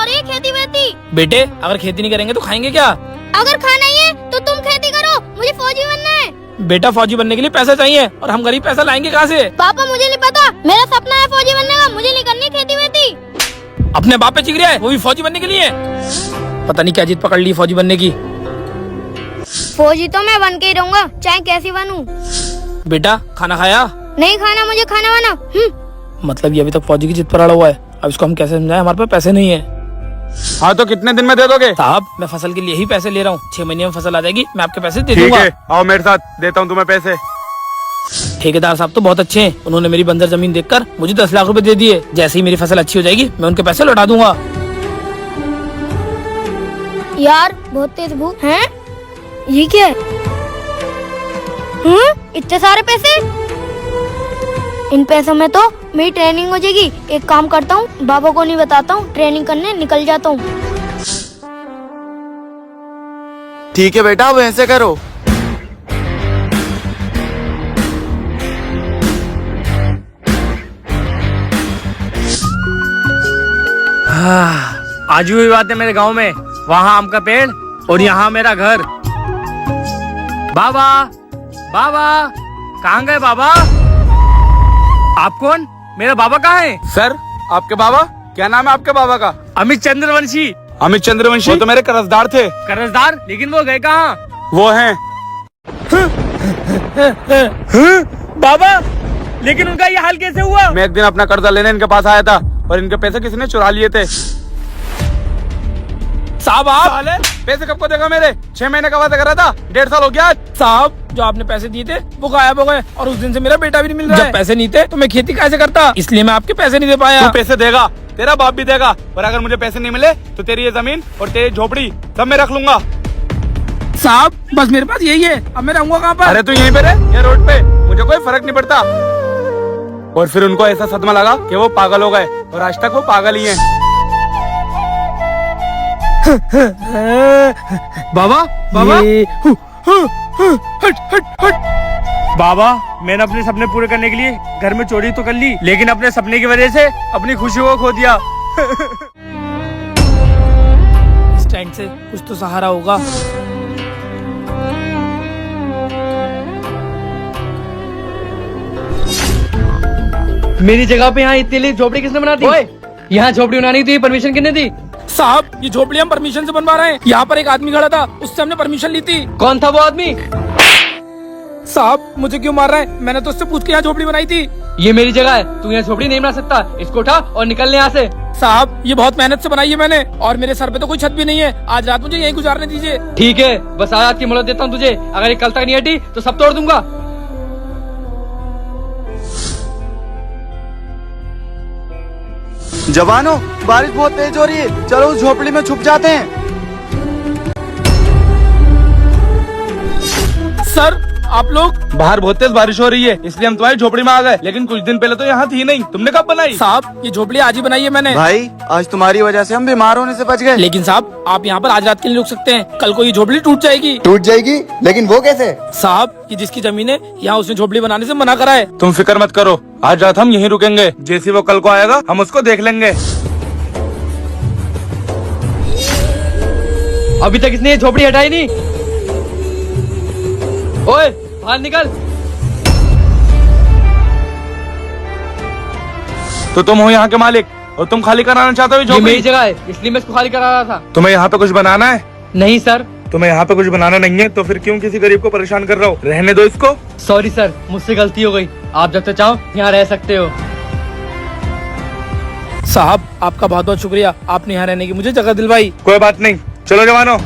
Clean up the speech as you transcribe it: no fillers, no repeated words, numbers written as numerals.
रही है खेती वेती। बेटे अगर खेती नहीं करेंगे तो खाएंगे क्या? अगर खाना ही है तो तुम खेती करो, मुझे फौजी बनना है। बेटा फौजी बनने के लिए पैसा चाहिए और हम गरीब पैसा लाएंगे कहाँ से? पापा मुझे नहीं पता, मेरा सपना है फौजी बनने का, मुझे नहीं करनी खेती वेती। अपने बाप पे चिग रहा है, वो भी फौजी बनने के लिए। पता नहीं क्या जिद पकड़ ली फौजी बनने की। फौजी तो मैं बन के ही रहूंगा, चाहे कैसी बनूं। बेटा खाना खाया? नहीं खाना, मुझे खाना वाना। मतलब ये अभी तक फौजी की जिद पर अड़ा हुआ है। अब इसको हम कैसे समझाएं, हमारे पास पैसे नहीं है। हाँ तो कितने दिन में दे दोगे? साहब मैं फसल के लिए ही पैसे ले रहा हूँ, 6 महीने में फसल आ जाएगी, मैं आपके पैसे दे ठीक दूंगा। है, आओ मेरे साथ, देता हूँ तुम्हें पैसे। ठेकेदार साहब तो बहुत अच्छे हैं, उन्होंने मेरी बंजर जमीन देखकर मुझे 10 लाख रुपए दे दिए। जैसे ही मेरी फसल अच्छी हो जाएगी मैं उनके पैसे लौटा दूंगा। यार बहुत तेज भूख है। ये क्या है? इतने सारे पैसे, इन पैसों में तो मेरी ट्रेनिंग हो जाएगी। एक काम करता हूँ, बाबा को नहीं बताता हूँ, ट्रेनिंग करने निकल जाता हूँ। ठीक है बेटा, अब ऐसे करो। आज हुई बात है मेरे गांव में, वहाँ आम का पेड़ और यहाँ मेरा घर। बाबा बाबा कहाँ गए बाबा? आप कौन? मेरा बाबा कहाँ है? सर आपके बाबा, क्या नाम है आपके बाबा का? अमित चंद्रवंशी। अमित चंद्रवंशी? वो तो मेरे कर्जदार थे। कर्जदार? लेकिन वो गए कहाँ? वो हैं। बाबा लेकिन उनका ये हाल कैसे हुआ? मैं एक दिन अपना कर्जा लेने इनके पास आया था और इनके पैसे किसी ने चुरा लिए थे। साहब आप पैसे कब को देगा मेरे? 6 महीने का वादा करा था, 1.5 साल हो गया आज। साहब जो आपने पैसे दिए थे वो गायब हो गए और उस दिन से मेरा बेटा भी नहीं मिल रहा है। जब पैसे नहीं थे तो मैं खेती कैसे करता, इसलिए मैं आपके पैसे नहीं दे पाया। तू पैसे देगा, तेरा बाप भी देगा, और अगर मुझे पैसे नहीं मिले तो तेरी ये जमीन और तेरी झोपड़ी सब मैं रख लूंगा। साहब बस मेरे पास यही है, अब मैं रहूंगा कहाँ पर? अरे तू यहीं पे रह या रोड पे, मुझे कोई फर्क नहीं पड़ता। और फिर उनको ऐसा सदमा लगा कि वो पागल हो गए और आज तक वो पागल ही हैं। बाबा बाबा बाबा मैंने अपने सपने पूरे करने के लिए घर में चोरी तो कर ली, लेकिन अपने सपने की वजह से अपनी खुशी को खो दिया। इस स्टैंड से कुछ तो सहारा होगा। मेरी जगह पे यहाँ इतनी झोपड़ी किसने बना दी? यहाँ झोपड़ी बनानी थी, परमिशन किसने दी? साहब ये झोपड़ी हम परमिशन से बनवा रहे हैं। यहाँ पर एक आदमी खड़ा था, उससे हमने परमिशन ली थी। कौन था वो आदमी? साहब मुझे क्यों मार रहे हैं? मैंने तो उससे पूछ के यहाँ झोपड़ी बनाई थी। ये मेरी जगह है, तू यहाँ झोपड़ी नहीं बना सकता। इसको उठा और निकल यहाँ से। साहब ये बहुत मेहनत से बनाई है मैंने, और मेरे सर पे तो कोई छत भी नहीं है। आज रात मुझे यहीं गुजारने दीजिए। ठीक है, बस आज रात की मोहलत देता हूँ तुझे। अगर ये कल तक नहीं हटी तो सब तोड़ दूंगा। जवानों, बारिश बहुत तेज हो रही है, चलो उस झोपड़ी में छुप जाते हैं। सर आप लोग? बाहर बहुत तेज बारिश हो रही है, इसलिए हम तुम्हारी झोपड़ी में आ गए, लेकिन कुछ दिन पहले तो यहाँ थी नहीं। तुमने कब बनाई? साहब ये झोपड़ी आज ही बनाई है मैंने। भाई आज तुम्हारी वजह से हम बीमार होने से बच गए। लेकिन साहब आप यहाँ पर आज रात के लिए रुक सकते हैं, कल को ये झोपड़ी टूट जाएगी। टूट जाएगी? लेकिन वो कैसे? साहब ये जिसकी जमीन है, यहाँ उसने झोपड़ी बनाने से मना करा है। तुम फिक्र मत करो, आज रात हम यहीं रुकेंगे। जैसे वो कल को आएगा हम उसको देख लेंगे। अभी तक इसने ये झोपड़ी हटाई नहीं। ओए बाहर निकल। तो तुम हो यहाँ के मालिक और तुम खाली कराना चाहते हो ये झोपड़ी? मेरी जगह है, इसलिए मैं इसको खाली करा रहा था। तुम्हें यहाँ पे कुछ बनाना है? नहीं सर। तुम्हें यहाँ पे कुछ बनाना नहीं है तो फिर क्यों किसी गरीब को परेशान कर रहा हो? रहने दो इसको। सॉरी सर, मुझसे गलती हो गई। आप जब तक चाहो यहाँ रह सकते हो। साहब आपका बहुत बहुत शुक्रिया, आपने यहाँ रहने की मुझे जगह दिलवाई। कोई बात नहीं, चलो जवानों।